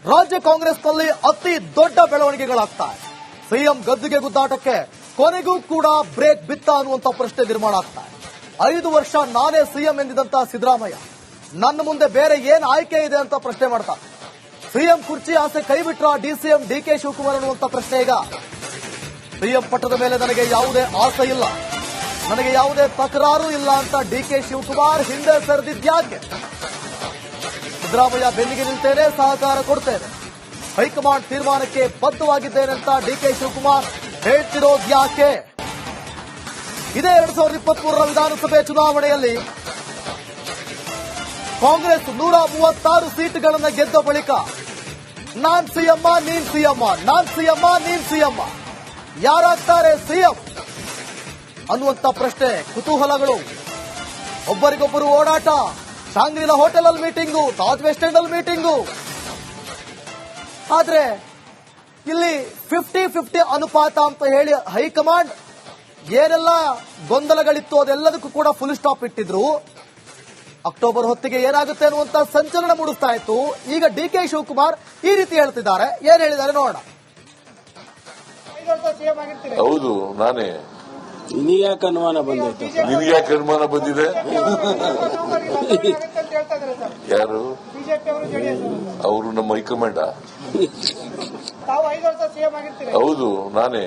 ರಾಜ್ಯ ಕಾಂಗ್ರೆಸ್ನಲ್ಲಿ ಅತಿ ದೊಡ್ಡ ಬೆಳವಣಿಗೆಗಳಾಗ್ತಾ ಇದೆ. ಸಿಎಂ ಗದ್ದುಗೆ ಗುದ್ದಾಟಕ್ಕೆ ಕೊನೆಗೂ ಕೂಡ ಬ್ರೇಕ್ ಬಿತ್ತ ಅನ್ನುವಂತ ಪ್ರಶ್ನೆ ನಿರ್ಮಾಣ ಆಗ್ತಾ ಇದೆ. 5 ವರ್ಷ ನಾನೇ ಸಿಎಂ ಎಂದಿದ್ದಂತ ಸಿದ್ದರಾಮಯ್ಯ ನನ್ನ ಮುಂದೆ ಬೇರೆ ಏನ್ ಆಯ್ಕೆ ಇದೆ ಅಂತ ಪ್ರಶ್ನೆ ಮಾಡ್ತಾರೆ. ಸಿಎಂ ಕುರ್ಚಿ ಆಸೆ ಕೈಬಿಟ್ರ ಡಿಸಿಎಂ ಡಿಕೆ ಶಿವಕುಮಾರ್ ಅನ್ನುವಂತ ಪ್ರಶ್ನೆ ಈಗ ಸಿಎಂ ಪಟ್ಟದ ಮೇಲೆ ನನಗೆ ಯಾವುದೇ ಆಸೆ ಇಲ್ಲ, ನನಗೆ ಯಾವುದೇ ತಕರಾರು ಇಲ್ಲ ಅಂತ ಡಿಕೆ ಶಿವಕುಮಾರ್ ಹಿಂದೆ ಸರಿದಿದ್ಯಾಕೆ? ಸಿದ್ದರಾಮಯ್ಯ ಬೆನ್ನಿಗೆ ನಿಲ್ತೇನೆ, ಸಹಕಾರ ಕೊಡ್ತೇನೆ, ಹೈಕಮಾಂಡ್ ತೀರ್ಮಾನಕ್ಕೆ ಬದ್ಧವಾಗಿದ್ದೇನೆ ಅಂತ ಡಿಕೆ ಶಿವಕುಮಾರ್ ಹೇಳ್ತಿರೋದ್ಯಾಕೆ? ಇದೇ 2023ರ ವಿಧಾನಸಭೆ ಚುನಾವಣೆಯಲ್ಲಿ ಕಾಂಗ್ರೆಸ್ 136 ಸೀಟುಗಳನ್ನು ಗೆದ್ದ ಬಳಿಕ ನಾನ್ ಸಿಎಂ ನೀನ್ ಸಿಎಂ, ನಾನ್ ಸಿಎಂ ನೀನ್ ಸಿಎಂ, ಯಾರಾಗ್ತಾರೆ ಸಿಎಂ ಅನ್ನುವಂತ ಪ್ರಶ್ನೆ, ಕುತೂಹಲಗಳು, ಒಬ್ಬರಿಗೊಬ್ಬರು ಓಡಾಟ, ಶಾಂಗ್ರಿಲಾ ಹೋಟೆಲ್ ಅಲ್ಲಿ ಮೀಟಿಂಗು, ತಾಜ್ ವೆಸ್ಟ್ ಎಂಡ್ ಅಲ್ಲಿ ಮೀಟಿಂಗು. ಆದ್ರೆ ಇಲ್ಲಿ 50-50 ಅನುಪಾತ ಅಂತ ಹೇಳಿ ಹೈಕಮಾಂಡ್ ಏನೆಲ್ಲ ಗೊಂದಲಗಳಿತ್ತು ಅದೆಲ್ಲದಕ್ಕೂ ಕೂಡ ಫುಲ್ ಸ್ಟಾಪ್ ಇಟ್ಟಿದ್ರು. ಅಕ್ಟೋಬರ್ ಹೊತ್ತಿಗೆ ಏನಾಗುತ್ತೆ ಅನ್ನುವಂತ ಸಂಚಲನ ಮೂಡಿಸ್ತಾ ಇತ್ತು. ಈಗ ಡಿಕೆ ಶಿವಕುಮಾರ್ ಈ ರೀತಿ ಹೇಳ್ತಿದ್ದಾರೆ. ಏನ್ ಹೇಳಿದ್ದಾರೆ ನೋಡೋಣ. ಹೌದು, ನಾನೇ. ನಿನಗ್ಯಾಕೆ ಅನುಮಾನ ಬಂದೈತೆ? ನಿನಗ್ಯಾಕೆ ಅನುಮಾನ ಬಂದಿದೆ? ಯಾರು ಅವರು? ನಮ್ಮ ಹೈಕಮಾಂಡ. ಹೌದು, ನಾನೇ.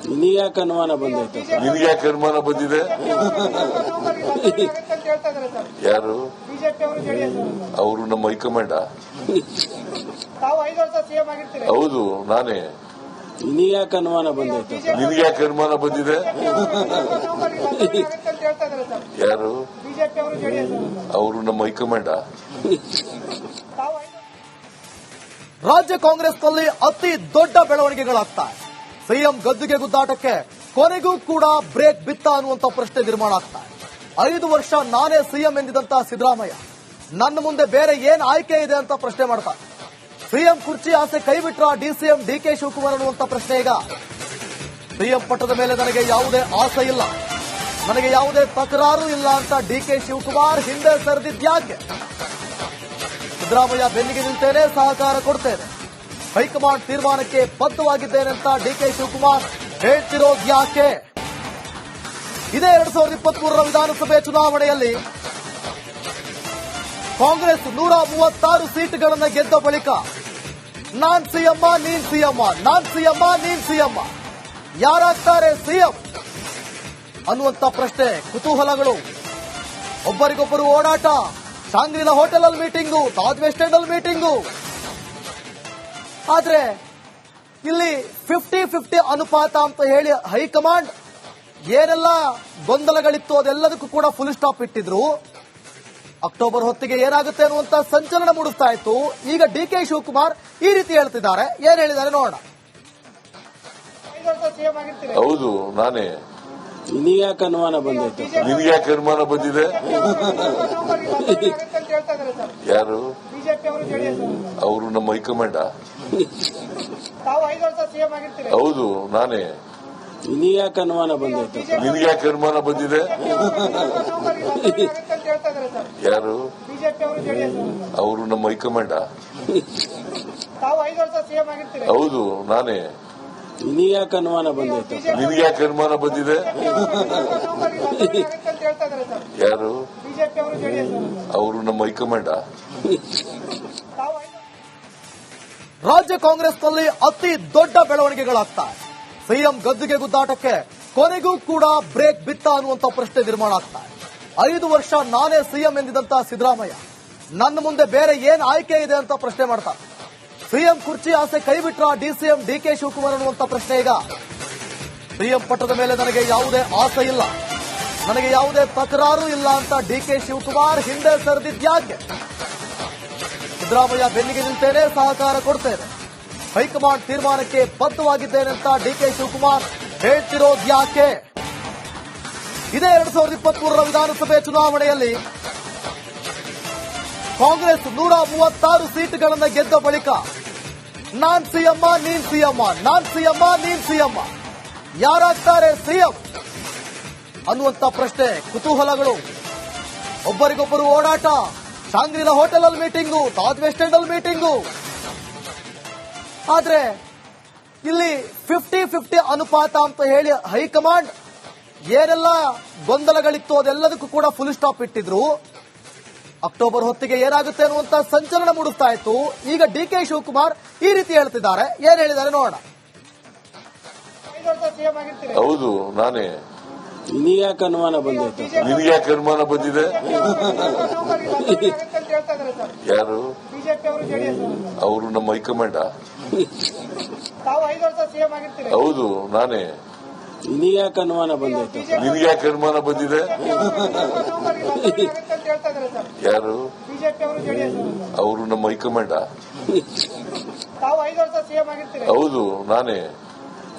ನಿನಗ್ಯಾಕೆ ಅನುಮಾನ ಬಂದೈತೆ? ನಿನಗ್ಯಾಕೆ ಅನುಮಾನ ಬಂದಿದೆ? ಯಾರು ಅವರು? ನಮ್ಮ ಹೈಕಮಾಂಡ. ಹೌದು, ನಾನೇ. ನಿನಗ್ಯಾಕೆ ಅನುಮಾನ ಬಂದೈತೆ? ನಿನಗ್ಯಾಕೆ ಅನುಮಾನ ಬಂದಿದೆ? ಯಾರು ಅವರು? ನಮ್ಮ ಹೈಕಮಾಂಡ. ರಾಜ್ಯ ಕಾಂಗ್ರೆಸ್ನಲ್ಲಿ ಅತಿ ದೊಡ್ಡ ಬೆಳವಣಿಗೆಗಳಾಗ್ತಾ ಇದೆ. ಸಿಎಂ ಗದ್ದುಗೆ ಗುದ್ದಾಟಕ್ಕೆ ಕೊನೆಗೂ ಕೂಡ ಬ್ರೇಕ್ ಬಿತ್ತ ಅನ್ನುವಂತ ಪ್ರಶ್ನೆ ನಿರ್ಮಾಣ ಆಗ್ತಾ ಇದೆ. 5 ವರ್ಷ ನಾನೇ ಸಿಎಂ ಎಂದಿದ್ದಂತ ಸಿದ್ದರಾಮಯ್ಯ ನನ್ನ ಮುಂದೆ ಬೇರೆ ಏನ್ ಆಯ್ಕೆ ಇದೆ ಅಂತ ಪ್ರಶ್ನೆ ಮಾಡ್ತಾರೆ. ಸಿಎಂ ಕುರ್ಚಿ ಆಸೆ ಕೈಬಿಟ್ರ ಡಿಸಿಎಂ ಡಿಕೆ ಶಿವಕುಮಾರ್ ಅನ್ನುವಂತ ಪ್ರಶ್ನೆ ಈಗ ಸಿಎಂ ಪಟ್ಟದ ಮೇಲೆ ನನಗೆ ಯಾವುದೇ ಆಸೆ ಇಲ್ಲ, ನನಗೆ ಯಾವುದೇ ತಕರಾರು ಇಲ್ಲ ಅಂತ ಡಿಕೆ ಶಿವಕುಮಾರ್ ಹಿಂದೆ ಸರಿದಿದ್ಯಾಕೆ? ಸಿದ್ದರಾಮಯ್ಯ ಬೆನ್ನಿಗೆ ನಿಲ್ತೇನೆ, ಸಹಕಾರ ಕೊಡ್ತೇನೆ, ಹೈಕಮಾಂಡ್ ತೀರ್ಮಾನಕ್ಕೆ ಬದ್ಧವಾಗಿದ್ದೇನೆ ಅಂತ ಡಿಕೆ ಶಿವಕುಮಾರ್ ಹೇಳ್ತಿರೋದ್ಯಾಕೆ? ಇದೇ 2023ರ ವಿಧಾನಸಭೆ ಚುನಾವಣೆಯಲ್ಲಿ ಕಾಂಗ್ರೆಸ್ 136 ಸೀಟುಗಳನ್ನು ಗೆದ್ದ ಬಳಿಕ ನಾನ್ ಸಿಎಂ ನೀನ್ ಸಿಎಂ, ನಾನ್ ಸಿಎಂ ನೀನ್ ಸಿಎಂ, ಯಾರಾಗ್ತಾರೆ ಸಿಎಂ ಅನ್ನುವಂತ ಪ್ರಶ್ನೆ, ಕುತೂಹಲಗಳು, ಒಬ್ಬರಿಗೊಬ್ಬರು ಓಡಾಟ, ಶಾಂಗ್ರಿಲಾ ಹೋಟೆಲ್ ಅಲ್ಲಿ ಮೀಟಿಂಗು, ತಾಜ್ ವೆಸ್ಟ್ ಎಂಡ್ ಅಲ್ಲಿ ಮೀಟಿಂಗು. ಆದ್ರೆ ಇಲ್ಲಿ 50-50 ಅನುಪಾತ ಅಂತ ಹೇಳಿ ಹೈಕಮಾಂಡ್ ಏನೆಲ್ಲ ಗೊಂದಲಗಳಿತ್ತು ಅದೆಲ್ಲದಕ್ಕೂ ಕೂಡ ಫುಲ್ ಸ್ಟಾಪ್ ಇಟ್ಟಿದ್ರು. ಅಕ್ಟೋಬರ್ ಹೊತ್ತಿಗೆ ಏನಾಗುತ್ತೆ ಅನ್ನುವಂತ ಸಂಚಲನ ಮೂಡಿಸ್ತಾ ಇತ್ತು. ಈಗ ಡಿಕೆ ಶಿವಕುಮಾರ್ ಈ ರೀತಿ ಹೇಳ್ತಿದ್ದಾರೆ. ಏನ್ ಹೇಳಿದ್ದಾರೆ ನೋಡೋಣ. ಹೌದು, ನಾನೇ. ನಿನಗ್ಯಾಕೆ ಅನುಮಾನ ಬಂದೈತೆ? ನಿನಗ್ಯಾಕೆ ಅನುಮಾನ ಬಂದಿದೆ? ಯಾರು ಅವರು? ನಮ್ಮ ಹೈಕಮಾಂಡ. ಹೌದು, ನಾನೇ. ನಿನಗ್ಯಾಕೆ ಅನುಮಾನ ಬಂದೈತೆ? ನಿನಗ್ಯಾಕೆ ಅನುಮಾನ ಬಂದಿದೆ? ಯಾರು ಅವರು? ನಮ್ಮ ಹೈಕಮಾಂಡ. ಹೌದು, ನಾನೇ. ನಿನಗ್ಯಾಕೆ ಅನುಮಾನ ಬಂದೈತೆ? ನಿನಗ್ಯಾಕೆ ಅನುಮಾನ ಬಂದಿದೆ? ಯಾರು ಅವರು? ನಮ್ಮ ಹೈಕಮಾಂಡ. ರಾಜ್ಯ ಕಾಂಗ್ರೆಸ್ನಲ್ಲಿ ಅತಿ ದೊಡ್ಡ ಬೆಳವಣಿಗೆಗಳಾಗ್ತಾ ಇದೆ. ಸಿಎಂ ಗದ್ದುಗೆ ಗುದ್ದಾಟಕ್ಕೆ ಕೊನೆಗೂ ಕೂಡ ಬ್ರೇಕ್ ಬಿತ್ತ ಅನ್ನುವಂತ ಪ್ರಶ್ನೆ ನಿರ್ಮಾಣ ಆಗ್ತಾ ಇದೆ. 5 ವರ್ಷ ನಾನೇ ಸಿಎಂ ಎಂದಿದ್ದಂತ ಸಿದ್ದರಾಮಯ್ಯ ನನ್ನ ಮುಂದೆ ಬೇರೆ ಏನ್ ಆಯ್ಕೆ ಇದೆ ಅಂತ ಪ್ರಶ್ನೆ ಮಾಡ್ತಾರೆ. ಸಿಎಂ ಕುರ್ಚಿ ಆಸೆ ಕೈಬಿಟ್ರ ಡಿಸಿಎಂ ಡಿಕೆ ಶಿವಕುಮಾರ್ ಅನ್ನುವಂತ ಪ್ರಶ್ನೆ ಈಗ ಸಿಎಂ ಪಟ್ಟದ ಮೇಲೆ ನನಗೆ ಯಾವುದೇ ಆಸೆ ಇಲ್ಲ, ನನಗೆ ಯಾವುದೇ ತಕರಾರು ಇಲ್ಲ ಅಂತ ಡಿಕೆ ಶಿವಕುಮಾರ್ ಹಿಂದೆ ಸರಿದಿದ್ಯಾಕೆ? ಸಿದ್ದರಾಮಯ್ಯ ಬೆನ್ನಿಗೆ ನಿಲ್ತೇನೆ, ಸಹಕಾರ ಕೊಡ್ತೇನೆ, ಹೈಕಮಾಂಡ್ ತೀರ್ಮಾನಕ್ಕೆ ಬದ್ಧವಾಗಿದ್ದೇನೆ ಅಂತ ಡಿಕೆ ಶಿವಕುಮಾರ್ ಹೇಳ್ತಿರೋದ್ಯಾಕೆ? ಇದೇ 2023ರ ವಿಧಾನಸಭೆ ಚುನಾವಣೆಯಲ್ಲಿ ಕಾಂಗ್ರೆಸ್ 136 ಸೀಟುಗಳನ್ನು ಗೆದ್ದ ಬಳಿಕ ನಾನ್ ಸಿಎಂ ನೀನ್ ಸಿಎಂ, ನಾನ್ ಸಿಎಂ ನೀನ್ ಸಿಎಂ, ಯಾರಾಗ್ತಾರೆ ಸಿಎಂ ಅನ್ನುವಂತ ಪ್ರಶ್ನೆ, ಕುತೂಹಲಗಳು, ಒಬ್ಬರಿಗೊಬ್ಬರು ಓಡಾಟ, ಶಾಂಗ್ರಿಲಾ ಹೋಟೆಲ್ ಅಲ್ಲಿ ಮೀಟಿಂಗು, ತಾಜ್ ವೆಸ್ಟ್ ಎಂಡ್ ಅಲ್ಲಿ ಮೀಟಿಂಗು. ಆದ್ರೆ ಇಲ್ಲಿ 50-50 ಅನುಪಾತ ಅಂತ ಹೇಳಿ ಹೈಕಮಾಂಡ್ ಏನೆಲ್ಲ ಗೊಂದಲಗಳಿತ್ತು ಅದೆಲ್ಲದಕ್ಕೂ ಕೂಡ ಫುಲ್ ಸ್ಟಾಪ್ ಇಟ್ಟಿದ್ರು. ಅಕ್ಟೋಬರ್ ಹೊತ್ತಿಗೆ ಏನಾಗುತ್ತೆ ಅನ್ನುವಂತ ಸಂಚಲನ ಮೂಡಿಸ್ತಾ ಇತ್ತು. ಈಗ ಡಿಕೆ ಶಿವಕುಮಾರ್ ಈ ರೀತಿ ಹೇಳ್ತಿದ್ದಾರೆ. ಏನ್ ಹೇಳಿದ್ದಾರೆ ನೋಡೋಣ. ಹೌದು ನಾನೇ. ನಿನಗ್ಯಾಕೆ ಅನುಮಾನ ಬಂದೈತೆ? ನಿನಗೆ ಯಾಕೆ ಅನುಮಾನ ಬಂದಿದೆ? ಯಾರು? ಅವರು ನಮ್ಮ ಹೈಕಮಾಂಡ. ಹೌದು ನಾನೇ. ನಿನಗ್ಯಾಕೆ ಅನುಮಾನ ಬಂದೈತೆ? ನಿನಗೆ ಯಾಕೆ ಅನುಮಾನ ಬಂದಿದೆ? ಯಾರು? ಅವರು ನಮ್ಮ ಹೈಕಮಾಂಡ. ಹೌದು ನಾನೇ.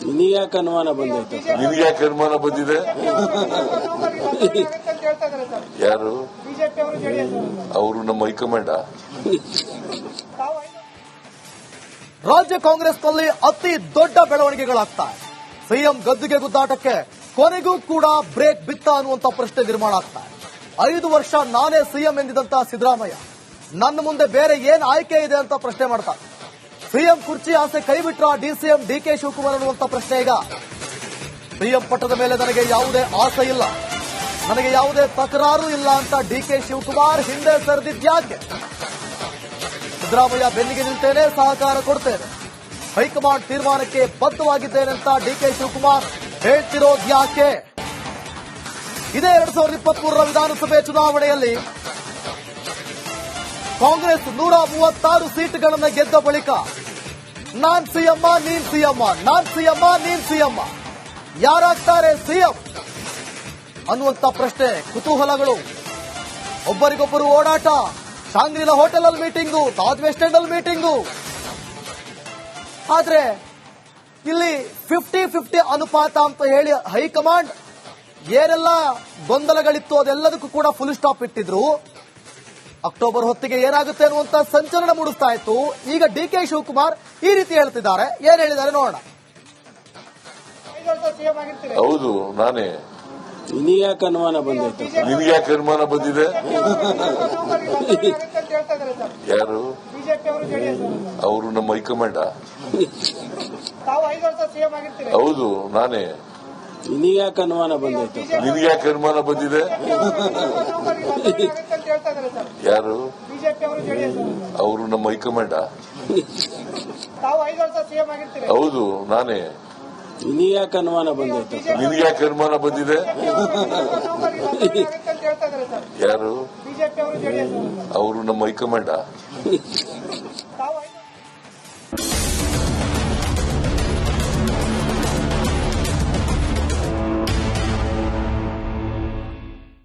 ನಿನಗ್ಯಾಕೆ ಅನುಮಾನ ಬಂದೈತೆ? ನಿನಗೆ ಯಾಕೆ ಅನುಮಾನ ಬಂದಿದೆ? ಯಾರು? ಅವರು ನಮ್ಮ ಹೈಕಮಾಂಡ. ರಾಜ್ಯ ಕಾಂಗ್ರೆಸ್ನಲ್ಲಿ ಅತಿ ದೊಡ್ಡ ಬೆಳವಣಿಗೆಗಳಾಗ್ತಾ ಇದೆ. ಸಿಎಂ ಗದ್ದುಗೆ ಗುದ್ದಾಟಕ್ಕೆ ಕೊನೆಗೂ ಕೂಡ ಬ್ರೇಕ್ ಬಿತ್ತ ಅನ್ನುವಂತ ಪ್ರಶ್ನೆ ನಿರ್ಮಾಣ ಆಗ್ತಾ ಇದೆ. 5 ವರ್ಷ ನಾನೇ ಸಿಎಂ ಎಂದಿದಂತ ಸಿದ್ದರಾಮಯ್ಯ ನನ್ನ ಮುಂದೆ ಬೇರೆ ಏನ್ ಆಯ್ಕೆ ಇದೆ ಅಂತ ಪ್ರಶ್ನೆ ಮಾಡ್ತಾರೆ. ಸಿಎಂ ಕುರ್ಚಿ ಆಸೆ ಕೈಬಿಟ್ರ ಡಿಸಿಎಂ ಡಿಕೆ ಶಿವಕುಮಾರ್ ಅನ್ನುವಂತ ಪ್ರಶ್ನೆ ಈಗ. ಸಿಎಂ ಪಟ್ಟದ ಮೇಲೆ ನನಗೆ ಯಾವುದೇ ಆಸೆ ಇಲ್ಲ, ನನಗೆ ಯಾವುದೇ ತಕರಾರು ಇಲ್ಲ ಅಂತ ಡಿಕೆ ಶಿವಕುಮಾರ್ ಹಿಂದೆ ಸರಿದಿದ್ಯಾಕೆ? ಸಿದ್ದರಾಮಯ್ಯ ಬೆನ್ನಿಗೆ ನಿಲ್ತೇನೆ, ಸಹಕಾರ ಕೊಡ್ತೇನೆ, ಹೈಕಮಾಂಡ್ ತೀರ್ಮಾನಕ್ಕೆ ಬದ್ಧವಾಗಿದ್ದೇನೆ ಅಂತ ಡಿಕೆ ಶಿವಕುಮಾರ್ ಹೇಳ್ತಿರೋದ್ಯಾಕೆ? ಇದೇ 2023ರ ವಿಧಾನಸಭೆ ಚುನಾವಣೆಯಲ್ಲಿ ಕಾಂಗ್ರೆಸ್ 136 ಸೀಟುಗಳನ್ನು ಗೆದ್ದ ಬಳಿಕ ನಾನ್ ಸಿಎಂ ನೀನ್ ಸಿಎಂ, ನಾನ್ ಸಿಎಂ ನೀನ್ ಸಿಎಂ, ಯಾರಾಗ್ತಾರೆ ಸಿಎಂ ಅನ್ನುವಂತ ಪ್ರಶ್ನೆ, ಕುತೂಹಲಗಳು, ಒಬ್ಬರಿಗೊಬ್ಬರು ಓಡಾಟ, ಶಾಂಗ್ರಿಲಾ ಹೋಟೆಲ್ ಅಲ್ಲಿ ಮೀಟಿಂಗು, ತಾಜ್ ವೆಸ್ಟ್ ಎಂಡ್ ಅಲ್ಲಿ ಮೀಟಿಂಗು. ಆದ್ರೆ ಇಲ್ಲಿ 50-50 ಅನುಪಾತ ಅಂತ ಹೇಳಿ ಹೈಕಮಾಂಡ್ ಏನೆಲ್ಲ ಗೊಂದಲಗಳಿತ್ತು ಅದೆಲ್ಲದಕ್ಕೂ ಕೂಡ ಫುಲ್ ಸ್ಟಾಪ್ ಇಟ್ಟಿದ್ರು. ಅಕ್ಟೋಬರ್ ಹೊತ್ತಿಗೆ ಏನಾಗುತ್ತೆ ಅನ್ನುವಂತ ಸಂಚಲನ ಮೂಡಿಸ್ತಾ ಇತ್ತು. ಈಗ ಡಿಕೆ ಶಿವಕುಮಾರ್ ಈ ರೀತಿ ಹೇಳ್ತಿದ್ದಾರೆ. ಏನ್ ಹೇಳಿದ್ದಾರೆ ನೋಡೋಣ. ಹೌದು ನಾನೇ. ನಿನಗ್ಯಾಕೆ ಅನುಮಾನ ಬಂದೈತೆ? ನಿನಗೆ ಯಾಕೆ ಅನುಮಾನ ಬಂದಿದೆ? ಯಾರು? ಅವರು ನಮ್ಮ ಹೈಕಮಾಂಡ. ಹೌದು ನಾನೇ. ನಿನಗ್ಯಾಕೆ ಅನುಮಾನ ಬಂದೈತೆ? ನಿನಗೆ ಯಾಕೆ ಅನುಮಾನ ಬಂದಿದೆ? ಯಾರು? ಅವರು ನಮ್ಮ ಹೈಕಮಾಂಡ. ಹೌದು ನಾನೇ. ನಿನಗ್ಯಾಕೆ ಅನುಮಾನ ಬಂದೈತೆ? ನಿನಗೆ ಯಾಕೆ ಅನುಮಾನ ಬಂದಿದೆ? ಯಾರು? ಅವರು ನಮ್ಮ ಹೈಕಮಾಂಡ.